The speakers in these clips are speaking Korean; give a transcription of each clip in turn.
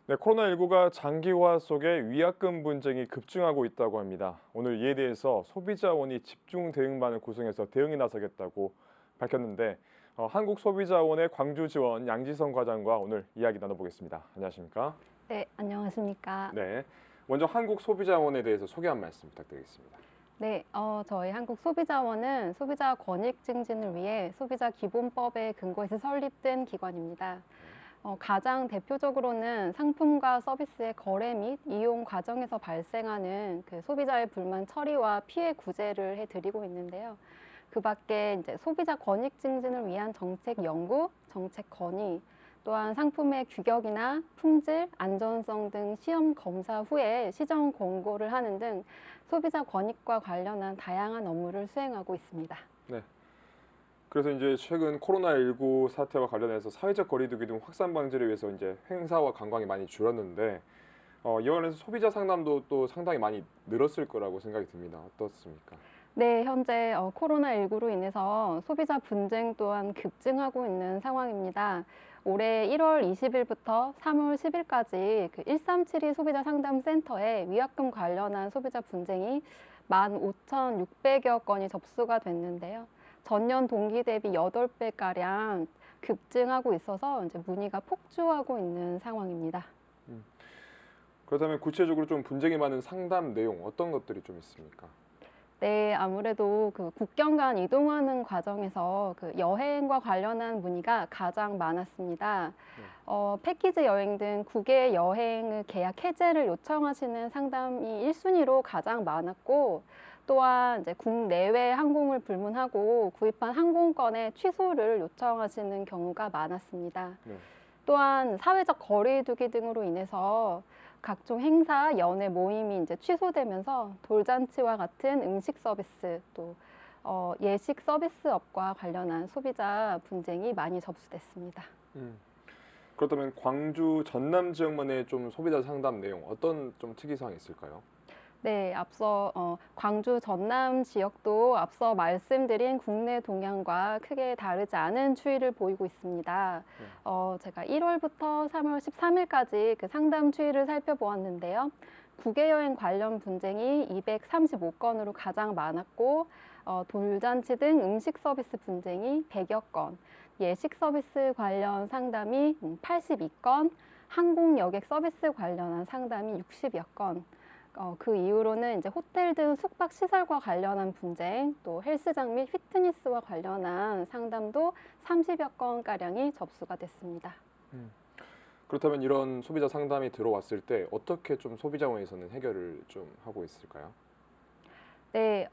네, 코로나19가 장기화 속에 위약금 분쟁이 급증하고 있다고 합니다. 오늘 이에 대해서 소비자원이 집중 대응반을 구성해서 대응에 나서겠다고 밝혔는데 한국소비자원의 광주 지원 양지성 과장과 오늘 이야기 나눠보겠습니다. 안녕하십니까? 네, 안녕하십니까. 네, 먼저 한국소비자원에 대해서 소개 한 말씀 부탁드리겠습니다. 네, 저희 한국소비자원은 소비자 권익 증진을 위해 소비자기본법에 근거해서 설립된 기관입니다. 가장 대표적으로는 상품과 서비스의 거래 및 이용 과정에서 발생하는 그 소비자의 불만 처리와 피해 구제를 해드리고 있는데요. 그 밖에 이제 소비자 권익 증진을 위한 정책 연구, 정책 건의, 또한 상품의 규격이나 품질, 안전성 등 시험 검사 후에 시정 공고를 하는 등 소비자 권익과 관련한 다양한 업무를 수행하고 있습니다. 네, 그래서 이제 최근 코로나19 사태와 관련해서 사회적 거리두기 등 확산 방지를 위해서 이제 행사와 관광이 많이 줄었는데 이와 관련해서 소비자 상담도 또 상당히 많이 늘었을 거라고 생각이 듭니다. 어떻습니까? 네, 현재 코로나19로 인해서 소비자 분쟁 또한 급증하고 있는 상황입니다. 올해 1월 20일부터 3월 10일까지 그 1372 소비자 상담센터에 위약금 관련한 소비자 분쟁이 15,600여 건이 접수가 됐는데요. 전년 동기 대비 8배가량 급증하고 있어서 이제 문의가 폭주하고 있는 상황입니다. 음. 그렇다면 구체적으로 좀 분쟁이 많은 상담 내용 어떤 것들이 좀 있습니까? 네, 아무래도 그 국경 간 이동하는 과정에서 그 여행과 관련한 문의가 가장 많았습니다. 네. 패키지 여행 등 국외 여행을 계약 해제를 요청하시는 상담이 1순위로 가장 많았고, 또한 이제 국내외 항공을 불문하고 구입한 항공권의 취소를 요청하시는 경우가 많았습니다. 네. 또한 사회적 거리두기 등으로 인해서 각종 행사, 연회 모임이 이제 취소되면서 돌잔치와 같은 음식 서비스 또 예식 서비스업과 관련한 소비자 분쟁이 많이 접수됐습니다. 음. 그렇다면 광주 전남 지역만의 좀 소비자 상담 내용 어떤 좀 특이사항이 있을까요? 네, 앞서 광주 전남 지역도 앞서 말씀드린 국내 동향과 크게 다르지 않은 추이를 보이고 있습니다. 네. 제가 1월부터 3월 13일까지 그 상담 추이를 살펴보았는데요. 국외 여행 관련 분쟁이 235건으로 가장 많았고, 돌잔치 등 음식 서비스 분쟁이 100여 건, 예식 서비스 관련 상담이 82건, 항공 여객 서비스 관련한 상담이 60여 건, 그 이후로는 이제 호텔 등 숙박 시설과 관련한 분쟁, 또 헬스장 및 피트니스와 관련한 상담도 30여 건가량이 접수가 됐습니다. 음. 그렇다면 이런 소비자 상담이 들어왔을 때 어떻게 좀 소비자원에서는 해결을 좀 하고 있을까요? 네,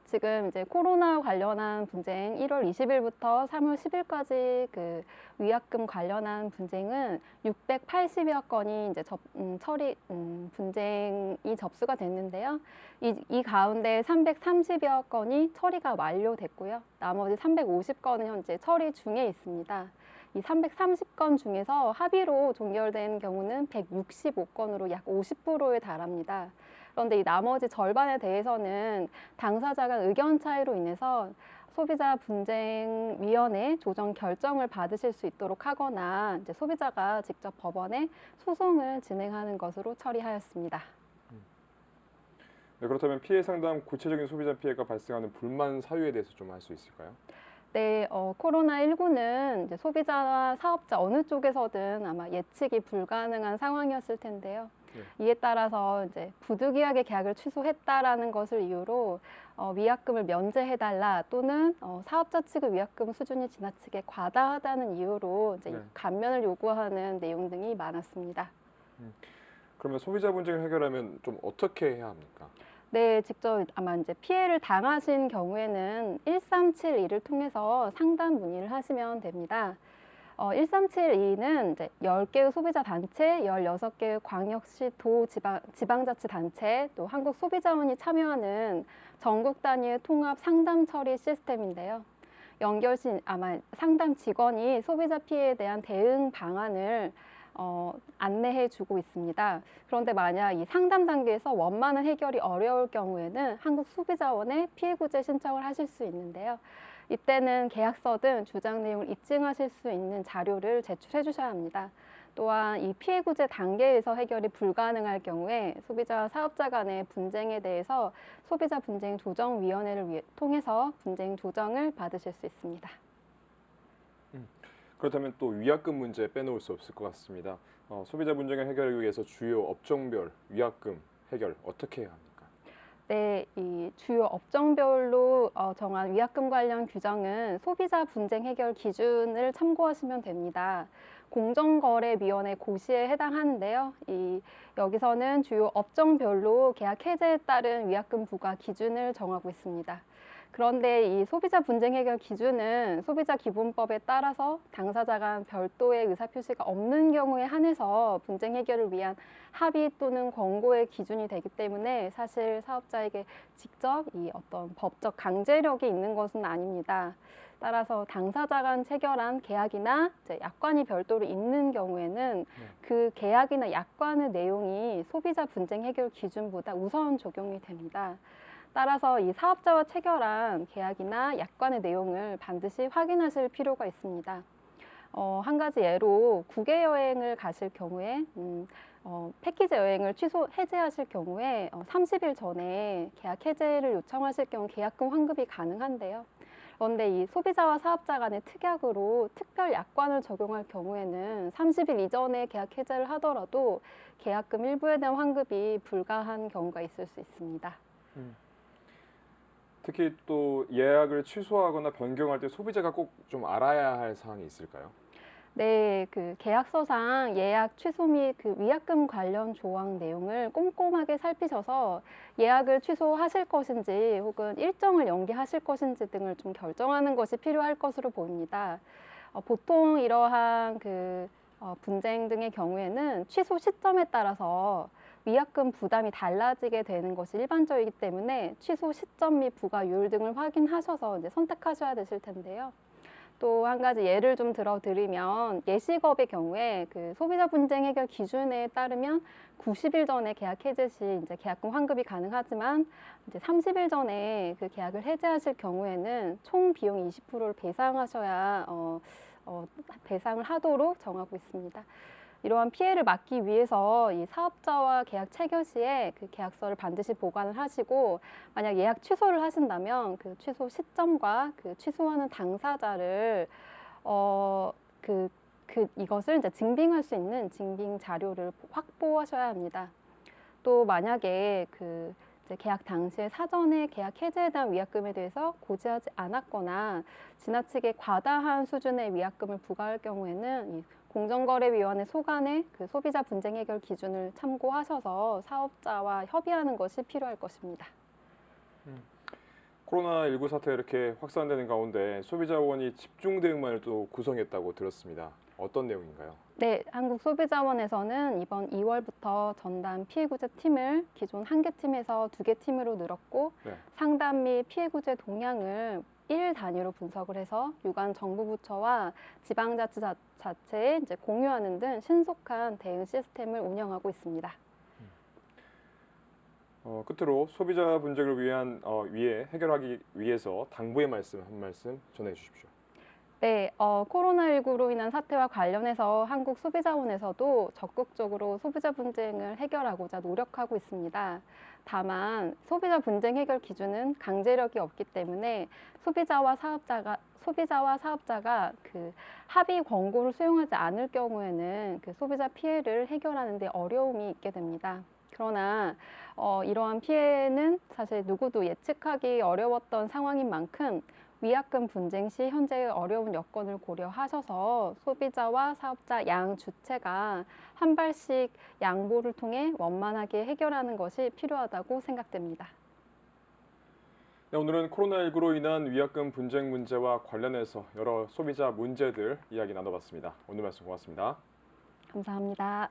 지금 이제 코로나 관련한 분쟁 1월 20일부터 3월 10일까지 그 위약금 관련한 분쟁은 680여 건이 이제 분쟁이 접수가 됐는데요. 이 가운데 330여 건이 처리가 완료됐고요. 나머지 350건은 현재 처리 중에 있습니다. 이 330건 중에서 합의로 종결된 경우는 165건으로 약 50%에 달합니다. 그런데 이 나머지 절반에 대해서는 당사자 간 의견 차이로 인해서 소비자 분쟁위원회 조정 결정을 받으실 수 있도록 하거나 이제 소비자가 직접 법원에 소송을 진행하는 것으로 처리하였습니다. 네, 그렇다면 피해 상담 구체적인 소비자 피해가 발생하는 불만 사유에 대해서 좀 알 수 있을까요? 네, 코로나19는 이제 소비자나 사업자 어느 쪽에서든 아마 예측이 불가능한 상황이었을 텐데요. 네. 이에 따라서 이제 부득이하게 계약을 취소했다라는 것을 이유로 위약금을 면제해달라 또는 사업자 측의 위약금 수준이 지나치게 과다하다는 이유로 이제 네. 감면을 요구하는 내용 등이 많았습니다. 그러면 소비자 분쟁을 해결하면 좀 어떻게 해야 합니까? 네, 직접 아마 이제 피해를 당하신 경우에는 1372를 통해서 상담 문의를 하시면 됩니다. 1372는 이제 10개의 소비자 단체, 16개의 광역시 지방자치단체, 또 한국소비자원이 참여하는 전국 단위의 통합 상담 처리 시스템인데요. 연결 시 아마 상담 직원이 소비자 피해에 대한 대응 방안을 안내해 주고 있습니다. 그런데 만약 이 상담 단계에서 원만한 해결이 어려울 경우에는 한국소비자원에 피해구제 신청을 하실 수 있는데요. 이때는 계약서 등 주장 내용을 입증하실 수 있는 자료를 제출해 주셔야 합니다. 또한 이 피해 구제 단계에서 해결이 불가능할 경우에 소비자와 사업자 간의 분쟁에 대해서 소비자 분쟁 조정위원회를 통해서 분쟁 조정을 받으실 수 있습니다. 그렇다면 또 위약금 문제 빼놓을 수 없을 것 같습니다. 소비자 분쟁을 해결하기 위해서 주요 업종별 위약금 해결 어떻게 해야 합니까? 네, 이 주요 업종별로 정한 위약금 관련 규정은 소비자 분쟁 해결 기준을 참고하시면 됩니다. 공정거래위원회 고시에 해당하는데요. 여기서는 주요 업종별로 계약 해제에 따른 위약금 부과 기준을 정하고 있습니다. 그런데 이 소비자 분쟁 해결 기준은 소비자 기본법에 따라서 당사자 간 별도의 의사표시가 없는 경우에 한해서 분쟁 해결을 위한 합의 또는 권고의 기준이 되기 때문에 사실 사업자에게 직접 이 어떤 법적 강제력이 있는 것은 아닙니다. 따라서 당사자 간 체결한 계약이나 이제 약관이 별도로 있는 경우에는 그 계약이나 약관의 내용이 소비자 분쟁 해결 기준보다 우선 적용이 됩니다. 따라서 이 사업자와 체결한 계약이나 약관의 내용을 반드시 확인하실 필요가 있습니다. 한 가지 예로 국외 여행을 가실 경우에 패키지 여행을 해지하실 경우에 30일 전에 계약 해제를 요청하실 경우 계약금 환급이 가능한데요. 그런데 이 소비자와 사업자 간의 특약으로 특별 약관을 적용할 경우에는 30일 이전에 계약 해제를 하더라도 계약금 일부에 대한 환급이 불가한 경우가 있을 수 있습니다. 특히 또 예약을 취소하거나 변경할 때 소비자가 꼭 좀 알아야 할 사항이 있을까요? 네, 그 계약서상 예약 취소 및 그 위약금 관련 조항 내용을 꼼꼼하게 살피셔서 예약을 취소하실 것인지 혹은 일정을 연기하실 것인지 등을 좀 결정하는 것이 필요할 것으로 보입니다. 보통 이러한 분쟁 등의 경우에는 취소 시점에 따라서 위약금 부담이 달라지게 되는 것이 일반적이기 때문에 취소 시점 및 부과율 등을 확인하셔서 이제 선택하셔야 되실 텐데요. 또 한 가지 예를 좀 들어드리면 예식업의 경우에 그 소비자 분쟁 해결 기준에 따르면 90일 전에 계약 해제 시 이제 계약금 환급이 가능하지만 이제 30일 전에 그 계약을 해제하실 경우에는 총 비용 20%를 배상하셔야 배상을 하도록 정하고 있습니다. 이러한 피해를 막기 위해서 이 사업자와 계약 체결 시에 그 계약서를 반드시 보관을 하시고 만약 예약 취소를 하신다면 그 취소 시점과 그 취소하는 당사자를 이것을 이제 증빙할 수 있는 증빙 자료를 확보하셔야 합니다. 또 만약에 이제 계약 당시에 사전에 계약 해제에 대한 위약금에 대해서 고지하지 않았거나 지나치게 과다한 수준의 위약금을 부과할 경우에는 이 공정거래위원회 소관의 그 소비자 분쟁 해결 기준을 참고하셔서 사업자와 협의하는 것이 필요할 것입니다. 코로나19 사태가 이렇게 확산되는 가운데 소비자원이 집중 대응만을 또 구성했다고 들었습니다. 어떤 내용인가요? 네, 한국소비자원에서는 이번 2월부터 전담 피해구제 팀을 기존 1개 팀에서 2개 팀으로 늘었고 상담 및 피해구제 동향을 일 단위로 분석을 해서 유관 정부 부처와 지방자치자체에 이제 공유하는 등 신속한 대응 시스템을 운영하고 있습니다. 끝으로 소비자 분쟁을 위해 해결하기 위해서 당부의 말씀 한 말씀 전해 주십시오. 네, 코로나19로 인한 사태와 관련해서 한국소비자원에서도 적극적으로 소비자 분쟁을 해결하고자 노력하고 있습니다. 다만 소비자 분쟁 해결 기준은 강제력이 없기 때문에 소비자와 사업자가 그 합의 권고를 수용하지 않을 경우에는 그 소비자 피해를 해결하는 데 어려움이 있게 됩니다. 그러나 이러한 피해는 사실 누구도 예측하기 어려웠던 상황인 만큼 위약금 분쟁 시 현재의 어려운 여건을 고려하셔서 소비자와 사업자 양 주체가 한 발씩 양보를 통해 원만하게 해결하는 것이 필요하다고 생각됩니다. 네, 오늘은 코로나19로 인한 위약금 분쟁 문제와 관련해서 여러 소비자 문제들 이야기 나눠봤습니다. 오늘 말씀 고맙습니다. 감사합니다.